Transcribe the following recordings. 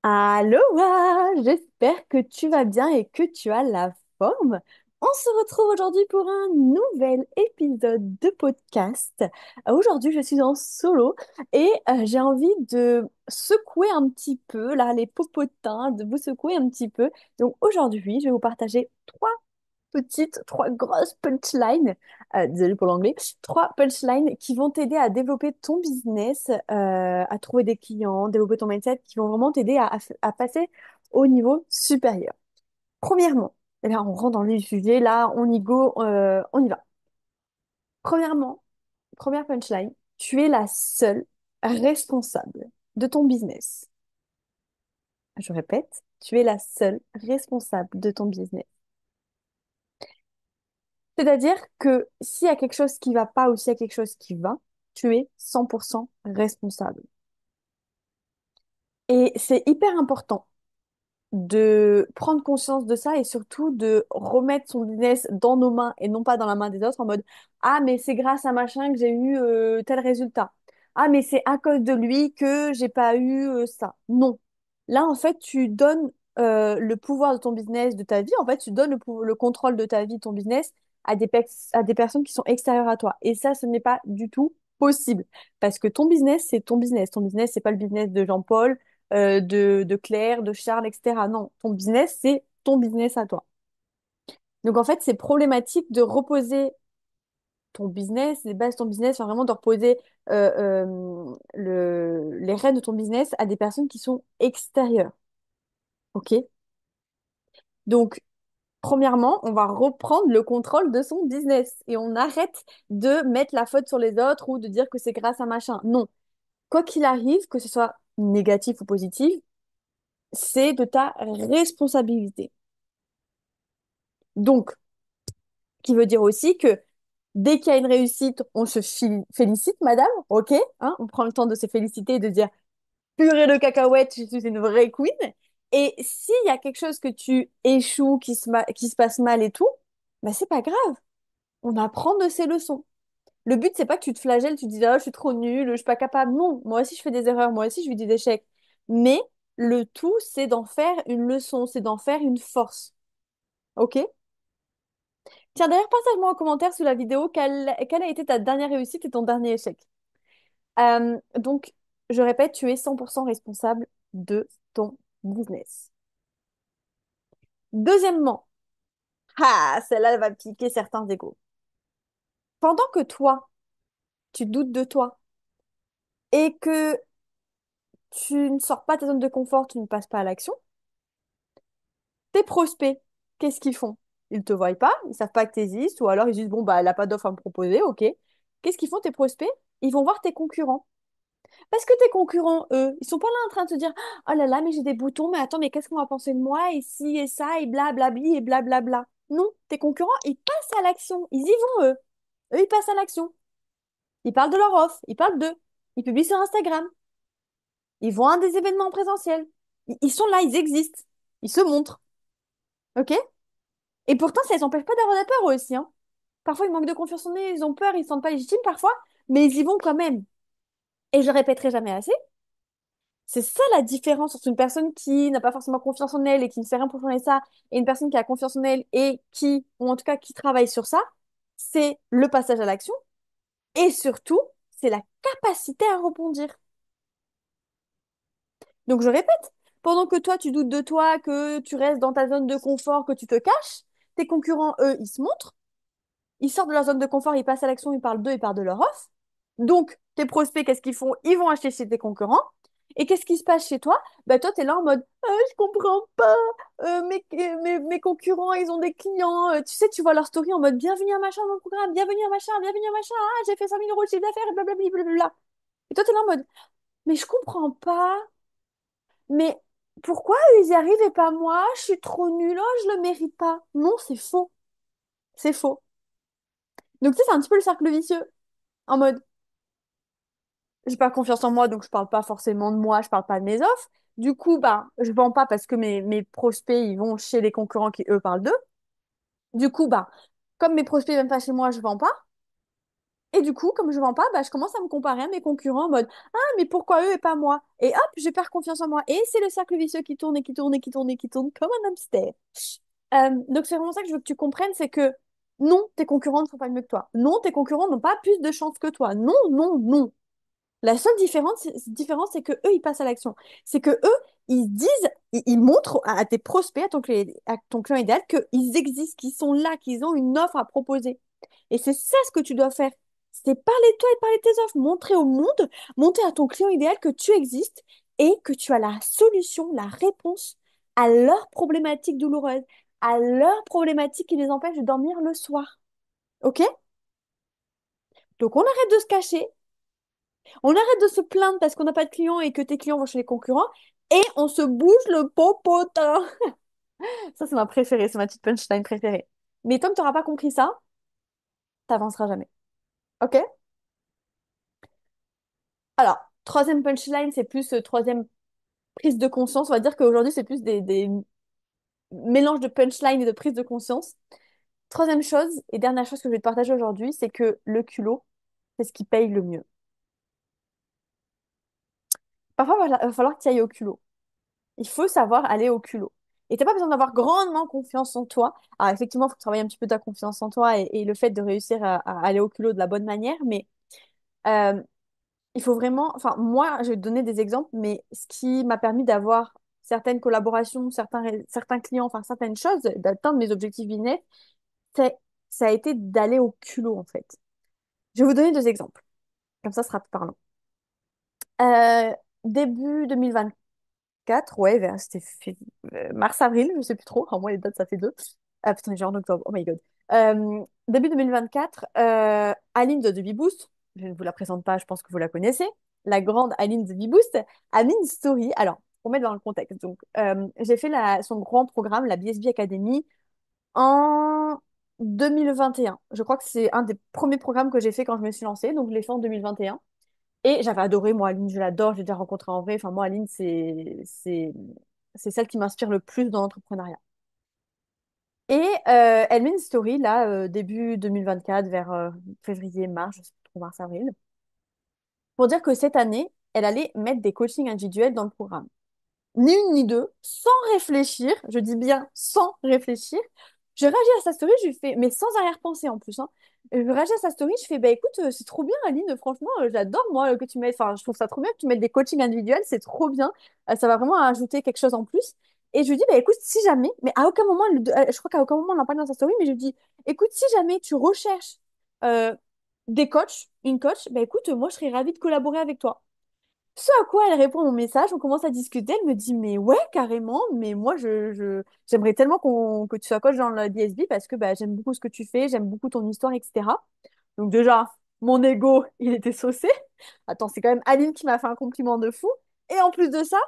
Aloha, j'espère que tu vas bien et que tu as la forme. On se retrouve aujourd'hui pour un nouvel épisode de podcast. Aujourd'hui, je suis en solo et j'ai envie de secouer un petit peu là les popotins, de vous secouer un petit peu. Donc aujourd'hui, je vais vous partager trois grosses punchlines, désolée pour l'anglais, trois punchlines qui vont t'aider à développer ton business, à trouver des clients, développer ton mindset, qui vont vraiment t'aider à passer au niveau supérieur. Premièrement, et là on rentre dans le vif du sujet, là on y go, on y va. Premièrement, première punchline, tu es la seule responsable de ton business. Je répète, tu es la seule responsable de ton business. C'est-à-dire que s'il y a quelque chose qui va pas ou s'il y a quelque chose qui va, tu es 100% responsable. Et c'est hyper important de prendre conscience de ça et surtout de remettre son business dans nos mains et non pas dans la main des autres en mode ah mais c'est grâce à machin que j'ai eu tel résultat. Ah mais c'est à cause de lui que j'ai pas eu ça. Non. Là en fait tu donnes le pouvoir de ton business, de ta vie, en fait tu donnes le contrôle de ta vie, de ton business à des personnes qui sont extérieures à toi. Et ça ce n'est pas du tout possible parce que ton business c'est ton business. Ton business c'est pas le business de Jean-Paul de Claire, de Charles, etc. Non, ton business, c'est ton business à toi. Donc en fait, c'est problématique de reposer ton business, les bases de ton business, enfin vraiment de reposer les rênes de ton business à des personnes qui sont extérieures. OK? Donc, premièrement, on va reprendre le contrôle de son business et on arrête de mettre la faute sur les autres ou de dire que c'est grâce à machin. Non. Quoi qu'il arrive, que ce soit négatif ou positif, c'est de ta responsabilité. Donc, qui veut dire aussi que dès qu'il y a une réussite, on se félicite, madame, ok, hein, on prend le temps de se féliciter et de dire purée de cacahuètes, je suis une vraie queen. Et s'il y a quelque chose que tu échoues, qui se passe mal et tout, bah c'est pas grave, on apprend de ces leçons. Le but, c'est pas que tu te flagelles, tu te dis ah, je suis trop nulle, je suis pas capable. Non, moi aussi je fais des erreurs, moi aussi je vis des échecs. Mais le tout, c'est d'en faire une leçon, c'est d'en faire une force. Ok? Tiens, d'ailleurs, partage-moi en commentaire sous la vidéo quelle a été ta dernière réussite et ton dernier échec. Donc, je répète, tu es 100% responsable de ton business. Deuxièmement, ah, celle-là, elle va piquer certains égos. Pendant que toi, tu doutes de toi et que tu ne sors pas de ta zone de confort, tu ne passes pas à l'action, tes prospects, qu'est-ce qu'ils font? Ils te voient pas, ils savent pas que tu existes, ou alors ils disent, bon, bah, elle n'a pas d'offre à me proposer, ok. Qu'est-ce qu'ils font, tes prospects? Ils vont voir tes concurrents. Parce que tes concurrents, eux, ils sont pas là en train de te dire, oh là là, mais j'ai des boutons, mais attends, mais qu'est-ce qu'on va penser de moi, et ci, et ça, et blablabli, et blablabla. Non, tes concurrents, ils passent à l'action. Ils y vont, eux. Eux, ils passent à l'action. Ils parlent de leur offre, ils parlent d'eux. Ils publient sur Instagram. Ils vont à des événements présentiels. Ils sont là, ils existent. Ils se montrent. OK? Et pourtant, ça les empêche pas d'avoir des peurs, eux aussi, hein. Parfois, ils manquent de confiance en eux, ils ont peur, ils se sentent pas légitimes parfois, mais ils y vont quand même. Et je répéterai jamais assez. C'est ça la différence entre une personne qui n'a pas forcément confiance en elle et qui ne fait rien pour changer ça, et une personne qui a confiance en elle et qui, ou en tout cas qui travaille sur ça, c'est le passage à l'action et surtout, c'est la capacité à rebondir. Donc je répète, pendant que toi tu doutes de toi, que tu restes dans ta zone de confort, que tu te caches, tes concurrents, eux, ils se montrent, ils sortent de leur zone de confort, ils passent à l'action, ils parlent d'eux, ils parlent de leur offre. Donc, tes prospects, qu'est-ce qu'ils font? Ils vont acheter chez tes concurrents. Et qu'est-ce qui se passe chez toi? Bah, toi, tu es là en mode ah, je comprends pas. Mes concurrents, ils ont des clients. Tu sais, tu vois leur story en mode bienvenue à machin dans mon programme, bienvenue à machin, bienvenue à machin. Ah, j'ai fait 100 000 euros de chiffre d'affaires et blablabla. Blablabla. Et toi, tu es là en mode mais je comprends pas. Mais pourquoi ils y arrivent et pas moi? Je suis trop nulle, oh, je le mérite pas. Non, c'est faux. C'est faux. Donc, tu sais, c'est un petit peu le cercle vicieux. En mode j'ai pas confiance en moi, donc je parle pas forcément de moi, je parle pas de mes offres. Du coup, bah, je vends pas parce que mes prospects, ils vont chez les concurrents qui, eux, parlent d'eux. Du coup, bah, comme mes prospects viennent pas chez moi, je vends pas. Et du coup, comme je vends pas, bah, je commence à me comparer à mes concurrents en mode, ah, mais pourquoi eux et pas moi? Et hop, je perds confiance en moi. Et c'est le cercle vicieux qui tourne et qui tourne et qui tourne et qui tourne comme un hamster. Donc c'est vraiment ça que je veux que tu comprennes, c'est que non, tes concurrents ne font pas mieux que toi. Non, tes concurrents n'ont pas plus de chance que toi. Non, non, non. La seule différence, c'est que eux, ils passent à l'action. C'est que eux, ils disent, ils montrent à tes prospects, à ton client idéal, qu'ils existent, qu'ils sont là, qu'ils ont une offre à proposer. Et c'est ça ce que tu dois faire. C'est parler de toi et parler de tes offres. Montrer au monde, montrer à ton client idéal que tu existes et que tu as la solution, la réponse à leurs problématiques douloureuses, à leurs problématiques qui les empêchent de dormir le soir. OK? Donc on arrête de se cacher, on arrête de se plaindre parce qu'on n'a pas de clients et que tes clients vont chez les concurrents et on se bouge le popotin. Ça, c'est ma préférée, c'est ma petite punchline préférée. Mais tant que tu n'auras pas compris ça, t'avanceras jamais. OK? Alors, troisième punchline, c'est plus troisième prise de conscience. On va dire qu'aujourd'hui, c'est plus des mélanges de punchline et de prise de conscience. Troisième chose et dernière chose que je vais te partager aujourd'hui, c'est que le culot, c'est ce qui paye le mieux. Parfois, il va falloir que tu ailles au culot. Il faut savoir aller au culot. Et t'as pas besoin d'avoir grandement confiance en toi. Alors, effectivement, il faut travailler un petit peu ta confiance en toi et le fait de réussir à aller au culot de la bonne manière. Mais euh, il faut vraiment. Enfin, moi, je vais te donner des exemples, mais ce qui m'a permis d'avoir certaines collaborations, certains clients, enfin, certaines choses, d'atteindre mes objectifs business, c'est, ça a été d'aller au culot, en fait. Je vais vous donner deux exemples. Comme ça sera plus parlant. Euh, Début 2024, ouais, mars-avril, je sais plus trop. En moi, les dates, ça fait deux. Ah putain, j'ai en octobre. Oh my god. Début 2024, Aline de Beboost, je ne vous la présente pas, je pense que vous la connaissez. La grande Aline de Beboost a mis une story. Alors, pour mettre dans le contexte, donc, j'ai fait son grand programme, la BSB Academy, en 2021. Je crois que c'est un des premiers programmes que j'ai fait quand je me suis lancée, donc je l'ai fait en 2021. Et j'avais adoré, moi, Aline, je l'adore, j'ai déjà rencontré en vrai. Enfin, moi, Aline, c'est celle qui m'inspire le plus dans l'entrepreneuriat. Et elle met une story, là, début 2024, vers février, mars, je sais pas trop, mars, avril, pour dire que cette année, elle allait mettre des coachings individuels dans le programme. Ni une ni deux, sans réfléchir, je dis bien sans réfléchir, je réagis à sa story, je lui fais, mais sans arrière-pensée en plus, hein. Je réagis à sa story, je fais, bah écoute, c'est trop bien, Aline, franchement, j'adore moi que tu mettes, enfin, je trouve ça trop bien que tu mettes des coachings individuels, c'est trop bien. Ça va vraiment ajouter quelque chose en plus. Et je lui dis, bah écoute, si jamais, mais à aucun moment, je crois qu'à aucun moment on n'en parle dans sa story, mais je lui dis, écoute, si jamais tu recherches euh, des coachs, une coach, bah écoute, moi je serais ravie de collaborer avec toi. Ce à quoi elle répond à mon message, on commence à discuter, elle me dit, mais ouais, carrément, mais moi, j'aimerais tellement que tu sois coach dans le DSB parce que bah, j'aime beaucoup ce que tu fais, j'aime beaucoup ton histoire, etc. Donc déjà, mon ego, il était saucé. Attends, c'est quand même Aline qui m'a fait un compliment de fou. Et en plus de ça,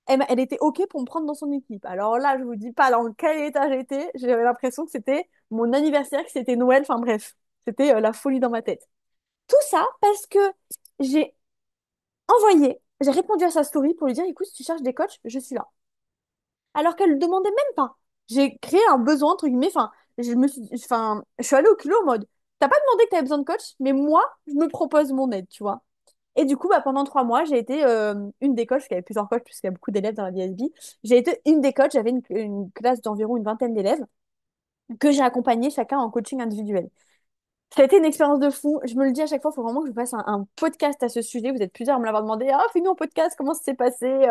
elle était OK pour me prendre dans son équipe. Alors là, je vous dis pas dans quel état j'étais, j'avais l'impression que c'était mon anniversaire, que c'était Noël, enfin bref, c'était la folie dans ma tête. Tout ça parce que j'ai j'ai répondu à sa story pour lui dire, écoute, si tu cherches des coachs, je suis là. Alors qu'elle ne demandait même pas. J'ai créé un besoin, entre guillemets, je suis allée au culot en mode, t'as pas demandé que t'avais besoin de coach, mais moi, je me propose mon aide, tu vois. Et du coup, bah, pendant 3 mois, j'ai été une des coachs, parce qu'il y avait plusieurs coachs, puisqu'il y a beaucoup d'élèves dans la BSB. J'ai été une des coachs, j'avais une classe d'environ une vingtaine d'élèves que j'ai accompagné chacun en coaching individuel. Ça a été une expérience de fou. Je me le dis à chaque fois, il faut vraiment que je fasse un podcast à ce sujet. Vous êtes plusieurs à me l'avoir demandé. Ah, fais-nous un podcast, comment ça s'est passé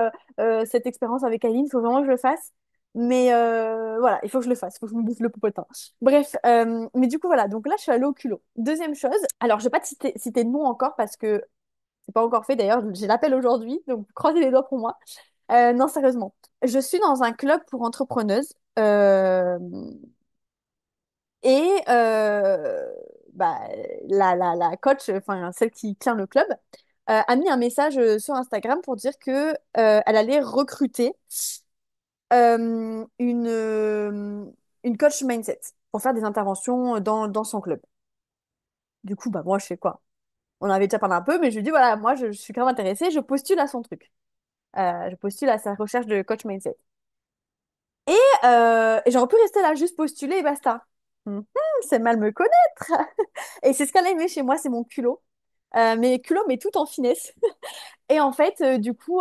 cette expérience avec Aline? Il faut vraiment que je le fasse. Mais voilà, il faut que je le fasse. Il faut que je me bouffe le popotin. Bref, mais du coup, voilà. Donc là, je suis allée au culot. Deuxième chose, alors je vais pas citer de nom encore parce que c'est pas encore fait. D'ailleurs, j'ai l'appel aujourd'hui. Donc croisez les doigts pour moi. Non, sérieusement. Je suis dans un club pour entrepreneuses. Et bah, la coach, enfin celle qui tient le club, a mis un message sur Instagram pour dire que elle allait recruter une coach mindset pour faire des interventions dans son club. Du coup, bah moi je fais quoi? On en avait déjà parlé un peu, mais je lui dis voilà, moi je suis quand même intéressée, je postule à son truc. Je postule à sa recherche de coach mindset. Et j'aurais pu rester là, juste postuler et basta. Mhm, c'est mal me connaître. Et c'est ce qu'elle a aimé chez moi, c'est mon culot. Mais culot, mais tout en finesse. Et en fait, du coup,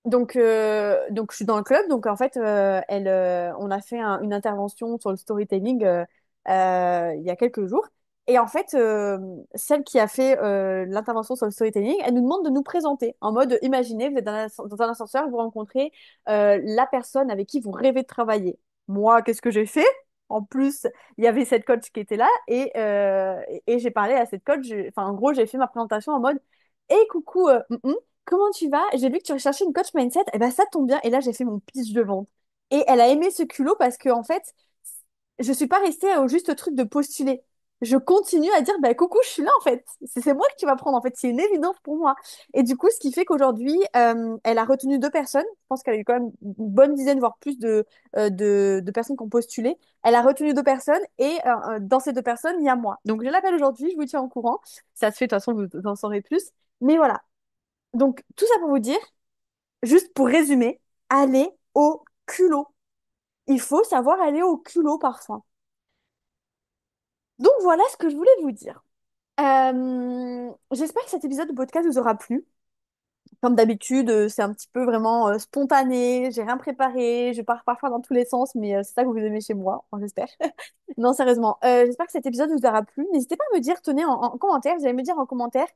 donc je suis dans le club. Donc en fait, on a fait une intervention sur le storytelling il y a quelques jours. Et en fait, celle qui a fait l'intervention sur le storytelling, elle nous demande de nous présenter. En mode, imaginez, vous êtes dans un ascenseur, vous rencontrez la personne avec qui vous rêvez de travailler. Moi, qu'est-ce que j'ai fait? En plus, il y avait cette coach qui était là et j'ai parlé à cette coach. Enfin, en gros, j'ai fait ma présentation en mode, hey, coucou, comment tu vas? J'ai vu que tu recherchais une coach mindset. Et ben ça tombe bien. Et là, j'ai fait mon pitch de vente. Et elle a aimé ce culot parce que en fait, je suis pas restée au juste truc de postuler. Je continue à dire, bah, coucou, je suis là en fait. C'est moi que tu vas prendre en fait. C'est une évidence pour moi. Et du coup, ce qui fait qu'aujourd'hui, elle a retenu 2 personnes. Je pense qu'elle a eu quand même une bonne dizaine, voire plus de personnes qui ont postulé. Elle a retenu 2 personnes et dans ces 2 personnes, il y a moi. Donc je l'appelle aujourd'hui, je vous tiens au courant. Ça se fait, de toute façon, vous en saurez plus. Mais voilà. Donc, tout ça pour vous dire, juste pour résumer, aller au culot. Il faut savoir aller au culot parfois. Donc, voilà ce que je voulais vous dire. J'espère que cet épisode de podcast vous aura plu. Comme d'habitude, c'est un petit peu vraiment spontané, j'ai rien préparé, je pars parfois dans tous les sens, mais c'est ça que vous aimez chez moi, enfin, j'espère. Non, sérieusement, j'espère que cet épisode vous aura plu. N'hésitez pas à me dire, tenez en commentaire, vous allez me dire en commentaire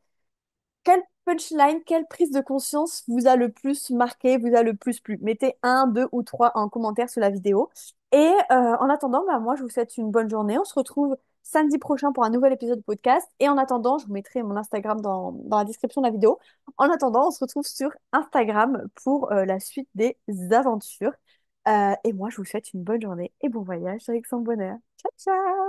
quelle punchline, quelle prise de conscience vous a le plus marqué, vous a le plus plu? Mettez un, deux ou trois en commentaire sous la vidéo. Et en attendant, bah, moi, je vous souhaite une bonne journée. On se retrouve samedi prochain pour un nouvel épisode de podcast. Et en attendant, je vous mettrai mon Instagram dans la description de la vidéo. En attendant, on se retrouve sur Instagram pour la suite des aventures. Et moi, je vous souhaite une bonne journée et bon voyage avec son bonheur. Ciao, ciao!